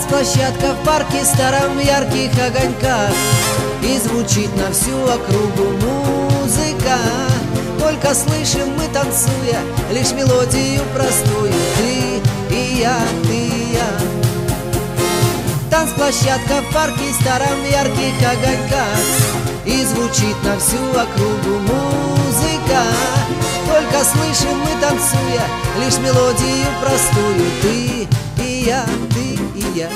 Танцплощадка в парке старом в ярких огоньках, и звучит на всю округу музыка. Только слышим мы, танцуя, лишь мелодию простую: ты и я, ты и я. Танцплощадка в парке старом в ярких огоньках, и звучит на всю округу музыка. Только слышим мы, танцуя, лишь мелодию простую: ты и я, ты и я.